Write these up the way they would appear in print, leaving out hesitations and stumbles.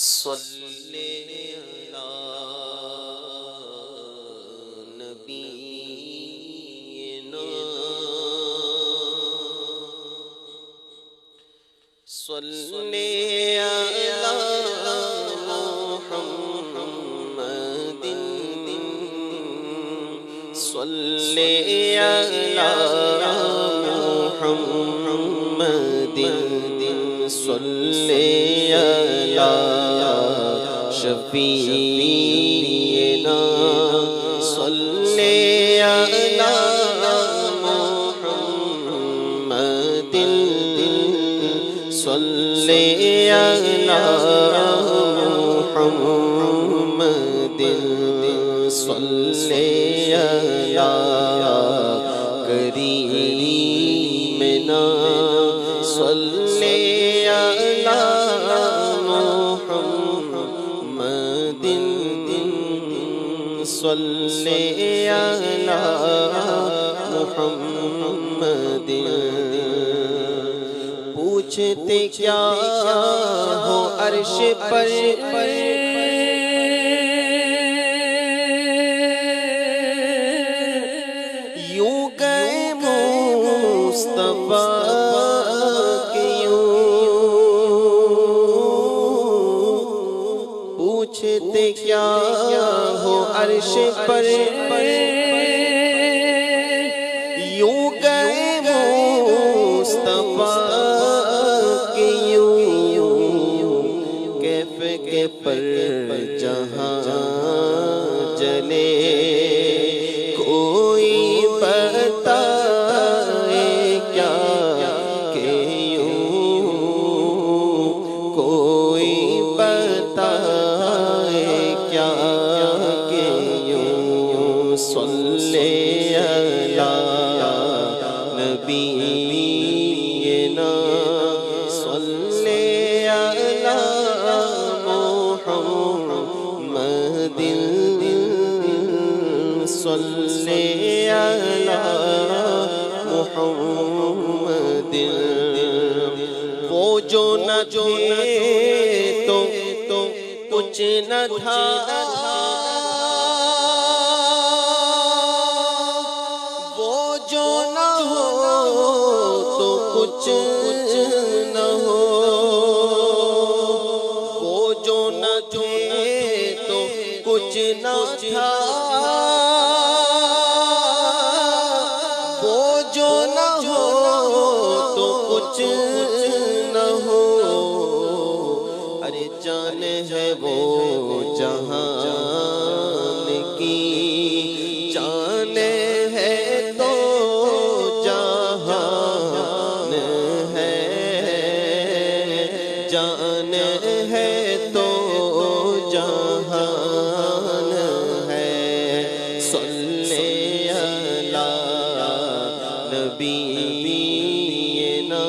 صلی علی نبینا صلی علی محمد صلی علی محمد صلی علی شفیعنا صلی علی محمد صلی علی محمد صلی علی کریمنا صلی علی محمد صلی علی محمد پوچھتے کیا ہو عرش پر یوں گئے مصطفیٰ کے پوچھتے کیا ہو عرش پر یوں گئے مصطفیٰ کے کیف کے پر جہاں جلے کوئی بتائے کیا کہ یوں کوئی بتائے کیا کہ یوں صلی علی نبینا صلی علی محمد صلی علی محمد وہ جو نہ تھے تو کچھ نہ تھا وہ جو نہ ہو تو کچھ نہ ہو وہ جو نہ تھے تو کچھ نہ تھا وہ جو نہ ہو تو کچھ نہ ہو ارے جان ہے وہ جہان کی جان ہے تو جہان ہے جان ہے تو جہان ہے صلی علی نبینا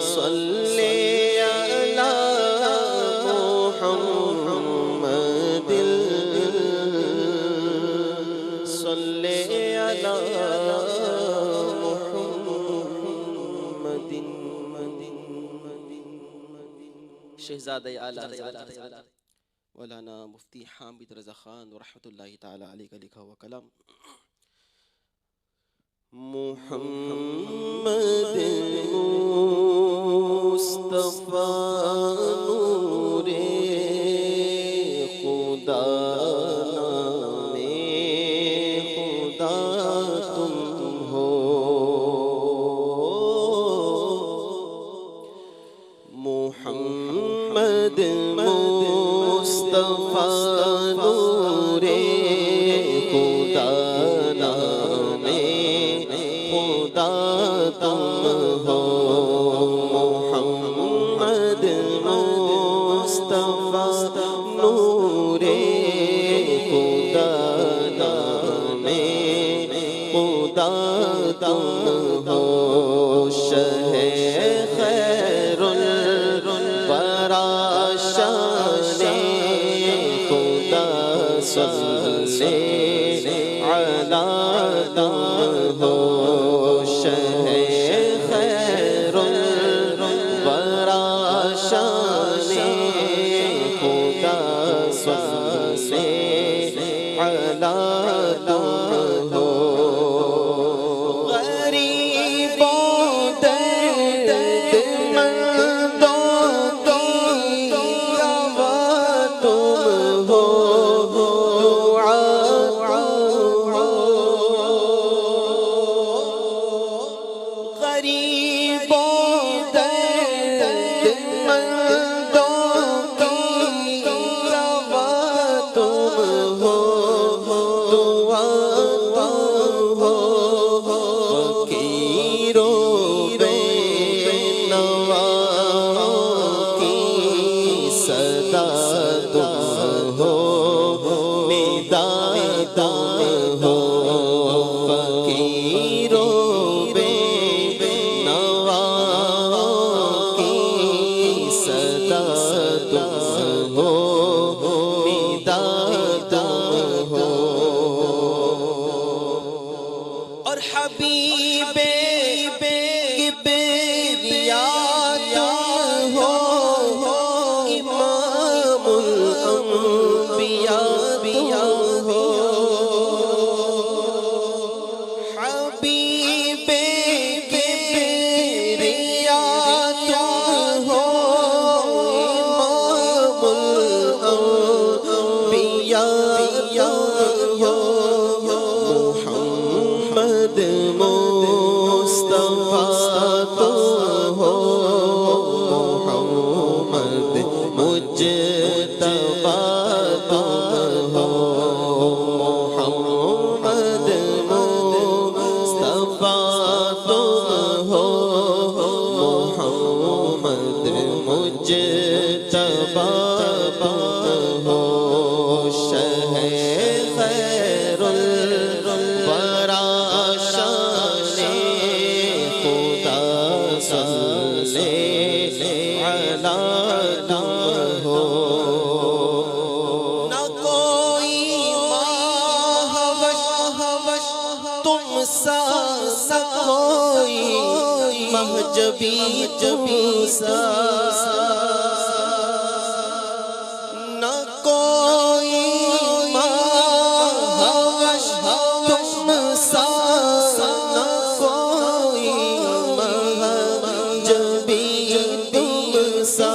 صلی علی محمد صلی علی محمد شہزادہ اعلیٰ مولانا مفتی حامد رضا خان رحمۃ اللہ تعالی علیہ کا لکھا ہوا کلام محمد مصطفیٰ نور خدا نام خدا تم ہو محمد مصطفیٰ نور خدا نام خدا تم ہو محمد مصطفیٰ نور خدا نام خدا تم ہو شہ خیر الورا شان خدا صلی علی تم ہو شہ خیر الورا شان صدا تم ہو، ندا تم ہو، فقیروں بے نواؤں کی صدا تم ہو، ندا تم ہو، اور حبیب کبریا تم ہو، امام الانبیاء تم ہو، حبیب کبریا تم ہو، امام الانبیاء تم ہو، محمد مصطفیٰ تم ہو، محمد مجتبیٰ تم ہو، محمد مصطفیٰ تم ہو، محمد مجتبیٰ تم ہو، شہ خیر الورا شان خدا صلی علی تم ہو، نہ کوئی ماہوش تم سا، نہ کوئی مہجبی تم سا، نہ کوئی ماہوش تم سا، نہ کوئی مہجبی تم سا،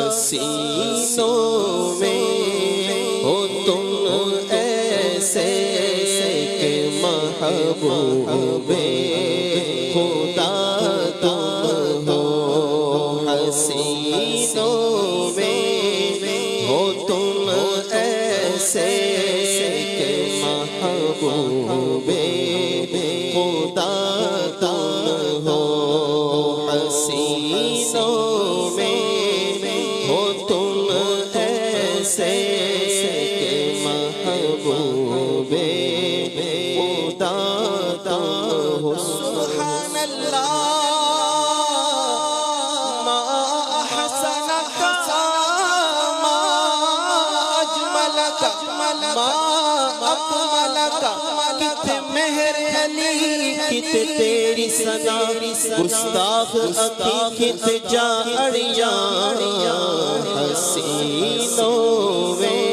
حسینوں میں ہو تم ایسے کہ محبوب خدا تم ہو، حسینوں میں ہو تم ایسے کہ محبوب خدا تم ہو، حسینوں میں ہو تم ایسے کہ محبوب خدا تم ہو، سبحان اللہ ما احسنک ما اجملک ما اکملک، کت مہر علی کت تیری ثنا، گستاخ عقی کت جا اڑیا، حسینوں میں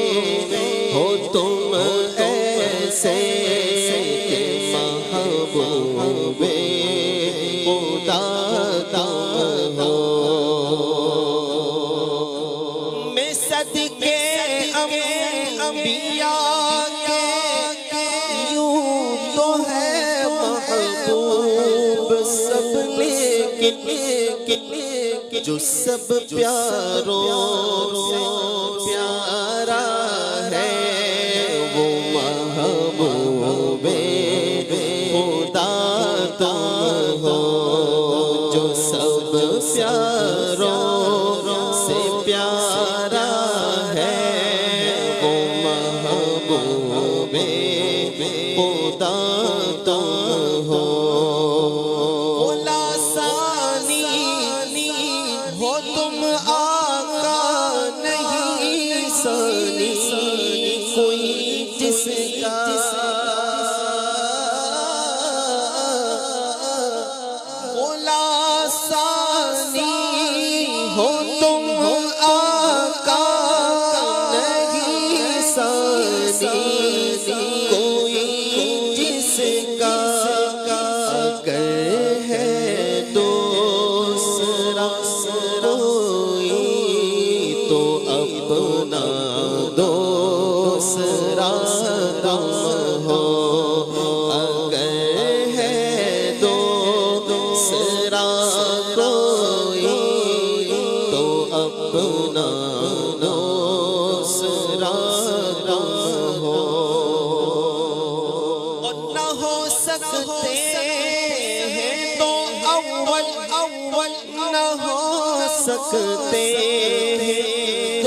ہو تم ایسے کہ محبوب خدا تم ہو، میں صدقے انبیاء کے یوں تو ہے محبوب سب، لیکن جو سب پیاروں سے پیارا ہے وہ محبوب خدا تم ہو، جو سب پیاروں سے پیارا ہے وہ محبوب خدا تم ہو، بولا ثانی ہو تم آقا نہیں ثانی کوئی جس کا، بولا ثانی ہو تم آقا نہیں ثانی کوئی جس کا، اگر ہے دوسرا کوئی تو اپنا دوسرا تم ہو، اگر ہے دوسرا کوئی تو اپنا دوسرا تم ہو، اور نہ ہو سکتے ہیں تو اول نہ ہو سکتے ہیں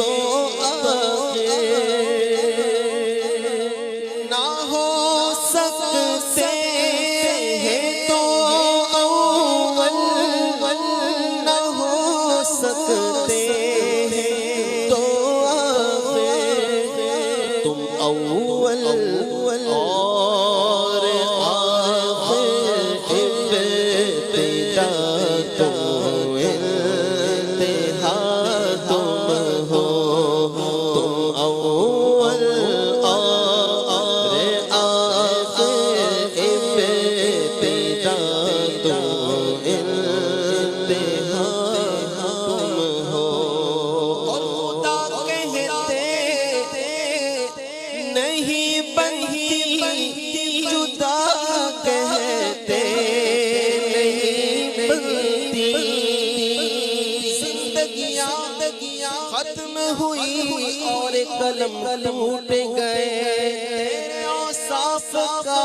ہوئی اور قلم ٹوٹ گئے تیرے اوصاف کا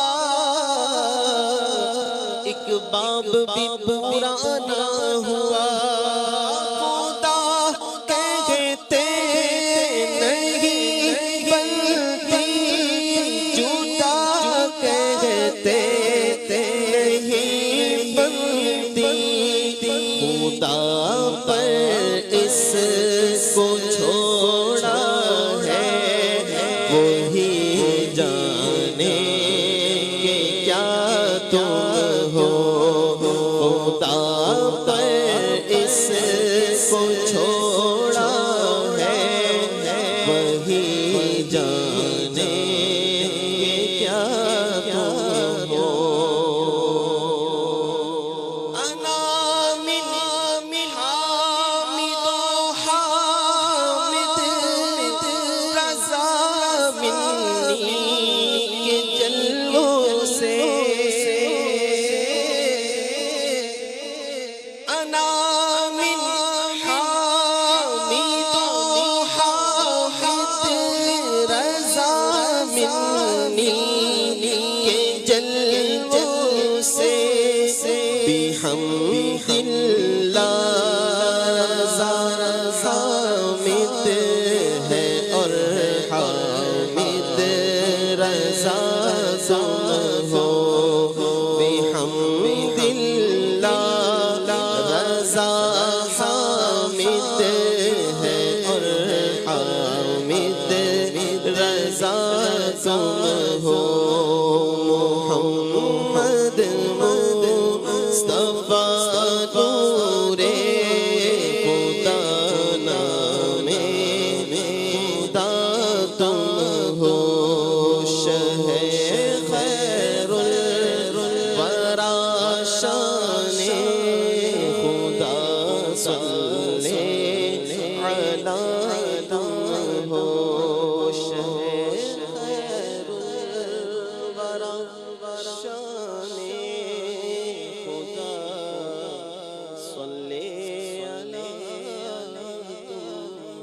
ایک باب بھی پورا نہ ہوا خدا کہتے نہیں بلتی جھوٹا کہتے نہیں بلتی خدا پر اس کو چھوڑا ہے وہی جانے کہ کیا تم ہو خدا پر اس کو چھوڑا ہے وہی جانے کہ کیا تم ہو انا من حامد و حامد رضا منی کے جلووں سے انا من حامد و حامد رضا منی کے جلووں سے بحمد اللہ رضا حامد ہے اور حامد رضا تم ہو بحمد اللہ رضا حامد ہے اور حامد رضا تم ہو محمد مصطفیٰ نور خدا نام خدا تم ہو شہ خیر الورا شان خدا صلی علی تم ہو شہ خیر الورا شان خدا صلی علی تم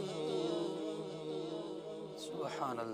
ہو سبحان اللہ.